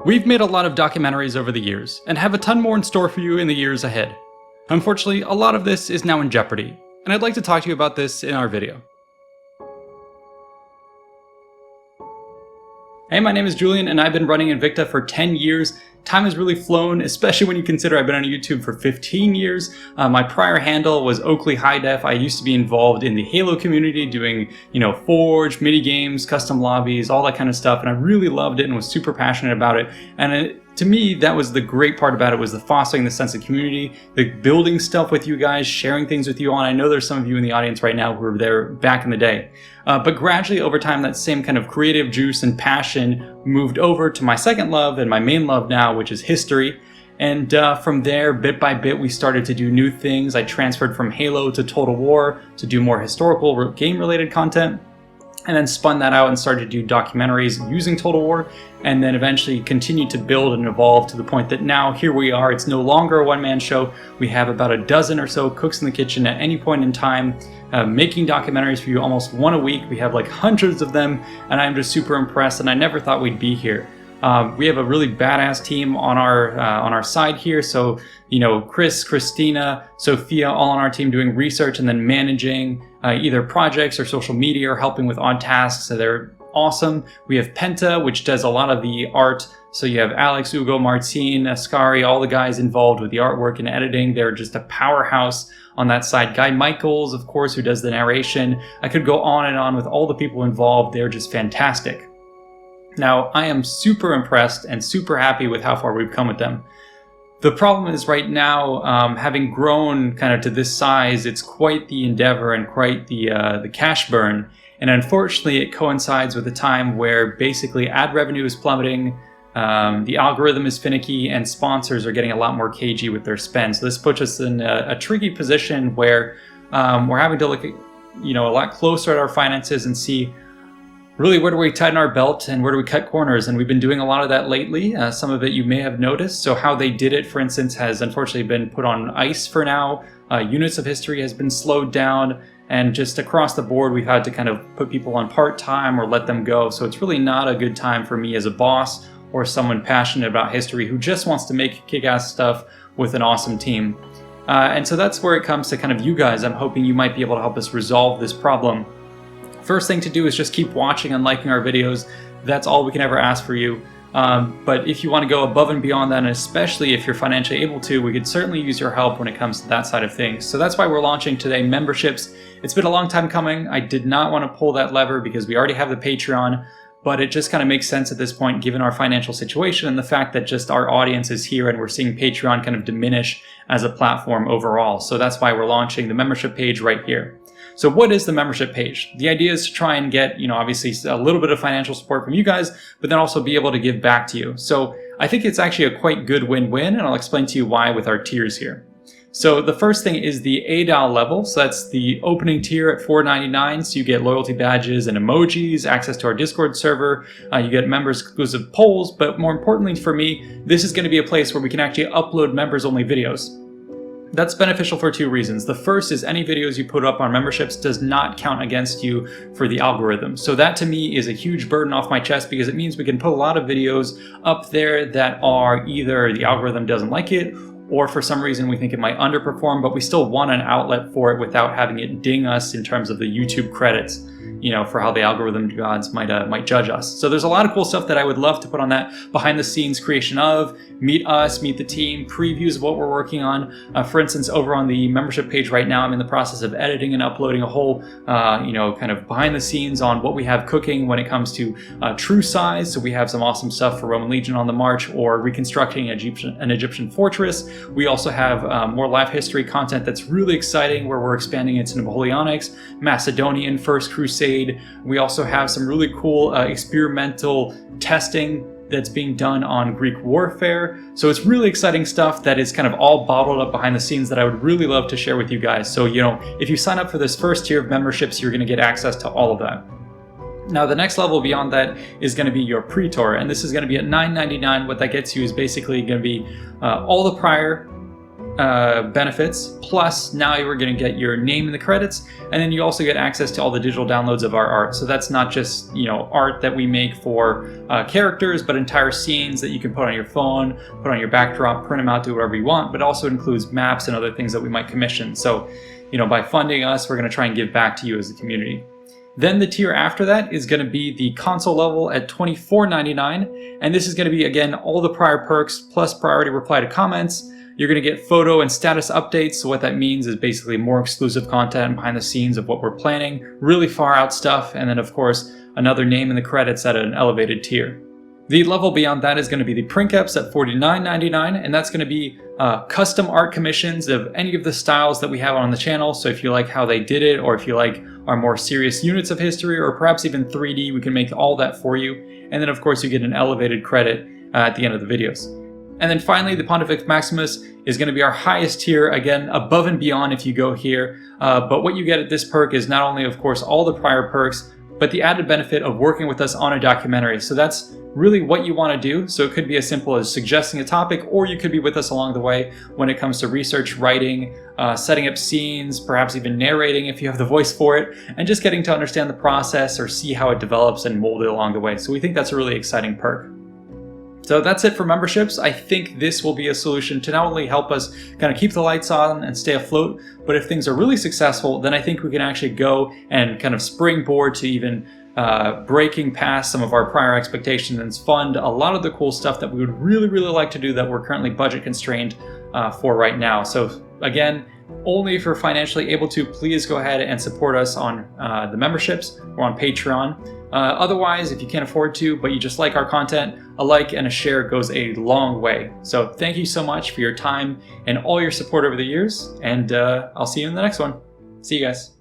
We've made a lot of documentaries over the years, and have a ton more in store for you in the years ahead. Unfortunately, a lot of this is now in jeopardy, and I'd like to talk to you about this in our video. Hey, my name is Julian, and I've been running Invicta for 10 years. Time has really flown, especially when you consider I've been on YouTube for 15 years. My prior handle was Oakley High Def. I used to be involved in the Halo community doing, Forge, mini games, custom lobbies, all that kind of stuff, and I really loved it and was super passionate about it. And to me, that was the great part about it, was the fostering the sense of community, the building stuff with you guys, sharing things with you all. And I know there's some of you in the audience right now who were there back in the day. But gradually over time, that same kind of creative juice and passion moved over to my second love and my main love now, which is history. And from there, bit by bit, we started to do new things. I transferred from Halo to Total War to do more historical game-related content, and then spun that out and started to do documentaries using Total War, and then eventually continued to build and evolve to the point that now here we are. It's no longer a one-man show. We have about a dozen or so cooks in the kitchen at any point in time, making documentaries for you, almost one a week. We have like hundreds of them, and I'm just super impressed, and I never thought we'd be here. We have a really badass team on our side here. So, Chris, Christina, Sophia, all on our team doing research and then managing either projects or social media or helping with odd tasks. So they're awesome. We have Penta, which does a lot of the art. So you have Alex, Ugo, Martine, Ascari, all the guys involved with the artwork and editing. They're just a powerhouse on that side. Guy Michaels, of course, who does the narration. I could go on and on with all the people involved. They're just fantastic. Now, I am super impressed and super happy with how far we've come with them. The problem is right now, having grown kind of to this size, it's quite the endeavor and quite the cash burn. And unfortunately, it coincides with a time where basically ad revenue is plummeting, the algorithm is finicky, and sponsors are getting a lot more cagey with their spend. So this puts us in a tricky position where we're having to look at, a lot closer at our finances and see really where do we tighten our belt and where do we cut corners. And we've been doing a lot of that lately. Some of it you may have noticed. So how they did it, for instance, has unfortunately been put on ice for now. Units of history has been slowed down. And just across the board, we've had to kind of put people on part-time or let them go. So it's really not a good time for me as a boss or someone passionate about history who just wants to make kick-ass stuff with an awesome team. And so that's where it comes to kind of you guys. I'm hoping you might be able to help us resolve this problem. First thing to do is just keep watching and liking our videos. That's all we can ever ask for you. But if you want to go above and beyond that, and especially if you're financially able to, we could certainly use your help when it comes to that side of things. So that's why we're launching today memberships. It's been a long time coming. I did not want to pull that lever because we already have the Patreon, but it just kind of makes sense at this point given our financial situation and the fact that just our audience is here and we're seeing Patreon kind of diminish as a platform overall. So that's why we're launching the membership page right here. So what is the membership page? The idea is to try and get, obviously a little bit of financial support from you guys, but then also be able to give back to you. So I think it's actually a quite good win-win, and I'll explain to you why with our tiers here. So the first thing is the ADAL level. So that's the opening tier at $4.99. So you get loyalty badges and emojis, access to our Discord server. You get members exclusive polls, but more importantly for me, this is going to be a place where we can actually upload members only videos. That's beneficial for two reasons. The first is any videos you put up on memberships does not count against you for the algorithm. So that to me is a huge burden off my chest because it means we can put a lot of videos up there that are either the algorithm doesn't like it or for some reason we think it might underperform, but we still want an outlet for it without having it ding us in terms of the YouTube credits, for how the algorithm gods might judge us. So there's a lot of cool stuff that I would love to put on that behind the scenes creation of, meet us, meet the team, previews of what we're working on. For instance, over on the membership page right now, I'm in the process of editing and uploading a whole, kind of behind the scenes on what we have cooking when it comes to true size. So we have some awesome stuff for Roman Legion on the March or reconstructing an Egyptian fortress. We also have more live history content that's really exciting where we're expanding into Napoleonics, Macedonian, First Crusade. We also have some really cool experimental testing that's being done on Greek warfare. So it's really exciting stuff that is kind of all bottled up behind the scenes that I would really love to share with you guys. So, if you sign up for this first tier of memberships, you're going to get access to all of that. Now, the next level beyond that is going to be your pre-tour, and this is going to be at $9.99. What that gets you is basically going to be all the prior benefits, plus now you're going to get your name in the credits, and then you also get access to all the digital downloads of our art. So that's not just, you know, art that we make for characters, but entire scenes that you can put on your phone, put on your backdrop, print them out, do whatever you want. But it also includes maps and other things that we might commission. So, you know, by funding us, we're going to try and give back to you as a community. Then the tier after that is going to be the console level at $24.99, and this is going to be, again, all the prior perks plus priority reply to comments. You're going to get photo and status updates. So what that means is basically more exclusive content behind the scenes of what we're planning, really far out stuff, and then of course another name in the credits at an elevated tier. The level beyond that is going to be the print caps at $49.99, and that's going to be custom art commissions of any of the styles that we have on the channel. So if you like how they did it, or if you like our more serious units of history, or perhaps even 3D, we can make all that for you. And then of course you get an elevated credit at the end of the videos. And then finally, the Pontifex Maximus is going to be our highest tier, again, above and beyond if you go here. But what you get at this perk is not only, of course, all the prior perks, but the added benefit of working with us on a documentary. So that's really what you want to do. So it could be as simple as suggesting a topic, or you could be with us along the way when it comes to research, writing, setting up scenes, perhaps even narrating if you have the voice for it, and just getting to understand the process or see how it develops and mold it along the way. So we think that's a really exciting perk. So that's it for memberships. I think this will be a solution to not only help us kind of keep the lights on and stay afloat, but if things are really successful, then I think we can actually go and kind of springboard to even breaking past some of our prior expectations and fund a lot of the cool stuff that we would really, really like to do that we're currently budget constrained for right now. So again, only if you're financially able to, please go ahead and support us on the memberships or on Patreon. Otherwise, if you can't afford to, but you just like our content, a like and a share goes a long way. So thank you so much for your time and all your support over the years, and I'll see you in the next one. See you guys.